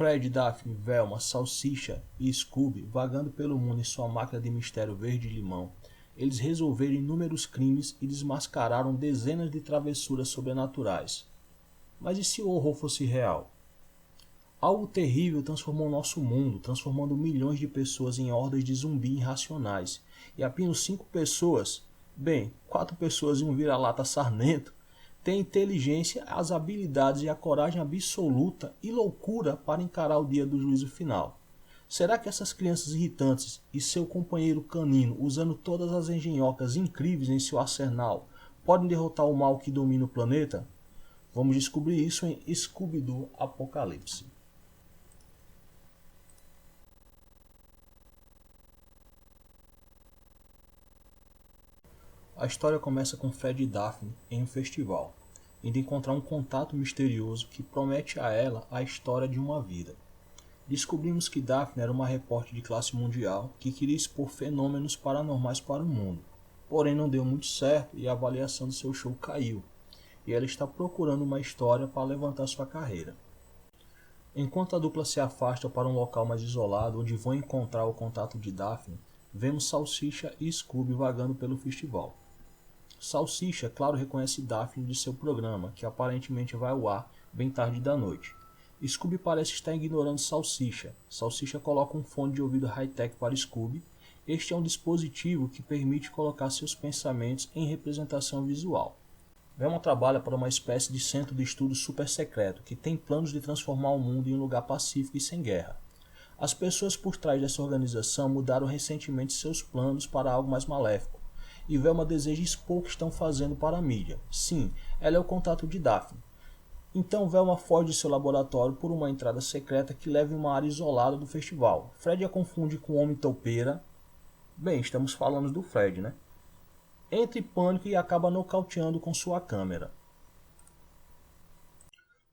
Fred, Daphne, Velma, Salsicha e Scooby, vagando pelo mundo em sua máquina de mistério verde-limão, eles resolveram inúmeros crimes e desmascararam dezenas de travessuras sobrenaturais. Mas e se o horror fosse real? Algo terrível transformou nosso mundo, transformando milhões de pessoas em hordas de zumbi irracionais. E apenas 5 pessoas, 4 pessoas e um vira-lata sarnento, têm a inteligência, as habilidades e a coragem absoluta e loucura para encarar o dia do juízo final. Será que essas crianças irritantes e seu companheiro canino, usando todas as engenhocas incríveis em seu arsenal, podem derrotar o mal que domina o planeta? Vamos descobrir isso em Scooby-Doo Apocalipse. A história começa com Fred e Daphne em um festival, indo encontrar um contato misterioso que promete a ela a história de uma vida. Descobrimos que Daphne era uma repórter de classe mundial que queria expor fenômenos paranormais para o mundo, porém não deu muito certo e a avaliação do seu show caiu, e ela está procurando uma história para levantar sua carreira. Enquanto a dupla se afasta para um local mais isolado onde vão encontrar o contato de Daphne, vemos Salsicha e Scooby vagando pelo festival. Salsicha, claro, reconhece Daphne de seu programa, que aparentemente vai ao ar bem tarde da noite. Scooby parece estar ignorando Salsicha. Salsicha coloca um fone de ouvido high-tech para Scooby. Este é um dispositivo que permite colocar seus pensamentos em representação visual. Velma trabalha para uma espécie de centro de estudo super secreto, que tem planos de transformar o mundo em um lugar pacífico e sem guerra. As pessoas por trás dessa organização mudaram recentemente seus planos para algo mais maléfico. E Velma deseja expor o que estão fazendo para a mídia. Sim, ela é o contato de Daphne. Então Velma foge de seu laboratório por uma entrada secreta que leva em uma área isolada do festival. Fred a confunde com o Homem Toupeira. Estamos falando do Fred, né? Entra em pânico e acaba nocauteando com sua câmera.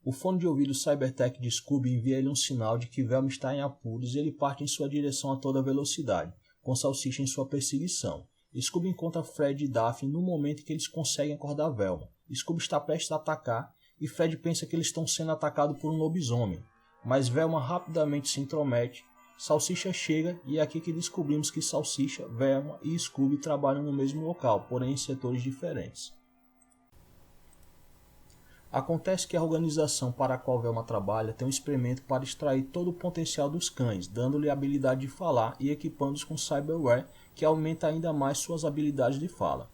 O fone de ouvido Cybertech de Scooby envia ele um sinal de que Velma está em apuros e ele parte em sua direção a toda velocidade, com Salsicha em sua perseguição. Scooby encontra Fred e Daphne no momento em que eles conseguem acordar Velma. Scooby está prestes a atacar e Fred pensa que eles estão sendo atacados por um lobisomem, mas Velma rapidamente se intromete. Salsicha chega e é aqui que descobrimos que Salsicha, Velma e Scooby trabalham no mesmo local, porém em setores diferentes. Acontece que a organização para a qual Velma trabalha tem um experimento para extrair todo o potencial dos cães, dando-lhe a habilidade de falar e equipando-os com cyberware que aumenta ainda mais suas habilidades de fala.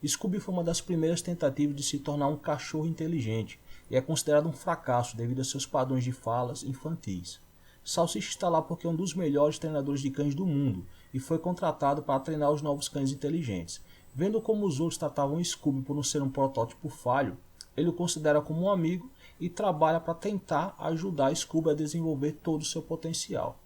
Scooby foi uma das primeiras tentativas de se tornar um cachorro inteligente e é considerado um fracasso devido a seus padrões de falas infantis. Salsicha está lá porque é um dos melhores treinadores de cães do mundo e foi contratado para treinar os novos cães inteligentes. Vendo como os outros tratavam Scooby por não ser um protótipo falho, ele o considera como um amigo e trabalha para tentar ajudar Scooby a desenvolver todo o seu potencial.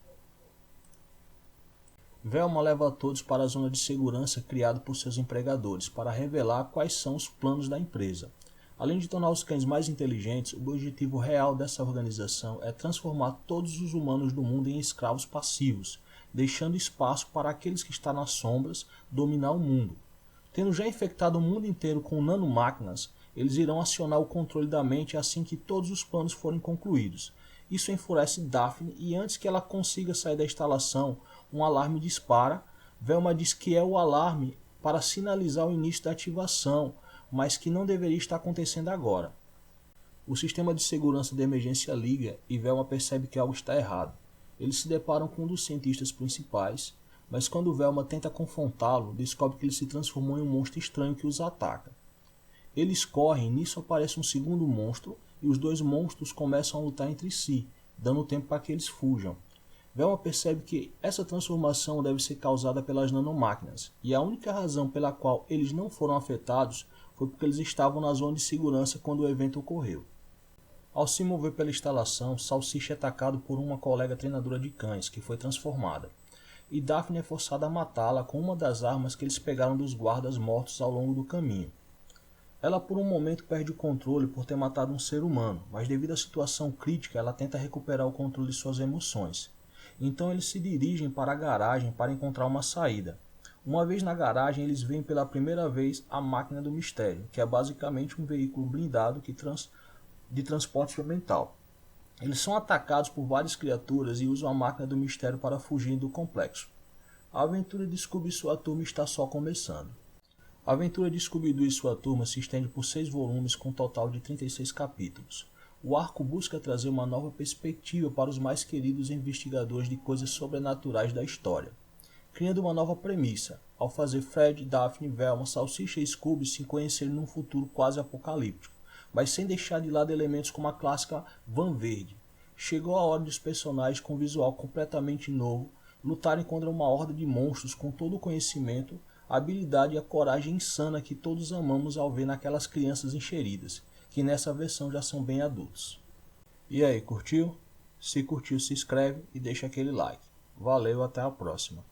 Velma leva todos para a zona de segurança criada por seus empregadores para revelar quais são os planos da empresa. Além de tornar os cães mais inteligentes, o objetivo real dessa organização é transformar todos os humanos do mundo em escravos passivos, deixando espaço para aqueles que estão nas sombras dominar o mundo. Tendo já infectado o mundo inteiro com nanomáquinas, eles irão acionar o controle da mente assim que todos os planos forem concluídos. Isso enfurece Daphne e antes que ela consiga sair da instalação, um alarme dispara. Velma diz que é o alarme para sinalizar o início da ativação, mas que não deveria estar acontecendo agora. O sistema de segurança de emergência liga e Velma percebe que algo está errado. Eles se deparam com um dos cientistas principais, mas quando Velma tenta confrontá-lo, descobre que ele se transformou em um monstro estranho que os ataca. Eles correm e nisso aparece um segundo monstro e os dois monstros começam a lutar entre si, dando tempo para que eles fujam. Velma percebe que essa transformação deve ser causada pelas nanomáquinas, e a única razão pela qual eles não foram afetados foi porque eles estavam na zona de segurança quando o evento ocorreu. Ao se mover pela instalação, Salsicha é atacado por uma colega treinadora de cães, que foi transformada, e Daphne é forçada a matá-la com uma das armas que eles pegaram dos guardas mortos ao longo do caminho. Ela por um momento perde o controle por ter matado um ser humano, mas devido à situação crítica ela tenta recuperar o controle de suas emoções. Então eles se dirigem para a garagem para encontrar uma saída. Uma vez na garagem eles veem pela primeira vez a Máquina do Mistério, que é basicamente um veículo blindado de transporte mental. Eles são atacados por várias criaturas e usam a máquina do mistério para fugir do complexo. A aventura de Scooby e sua turma está só começando. A aventura de Scooby-Doo e sua turma se estende por 6 volumes com um total de 36 capítulos. O arco busca trazer uma nova perspectiva para os mais queridos investigadores de coisas sobrenaturais da história, criando uma nova premissa, ao fazer Fred, Daphne, Velma, Salsicha e Scooby se conhecerem num futuro quase apocalíptico, mas sem deixar de lado elementos como a clássica Van Verde. Chegou a hora dos personagens com um visual completamente novo lutarem contra uma horda de monstros com todo o conhecimento, a habilidade e a coragem insana que todos amamos ao ver naquelas crianças encheridas, que nessa versão já são bem adultos. E aí, curtiu? Se curtiu, se inscreve e deixa aquele like. Valeu, até a próxima.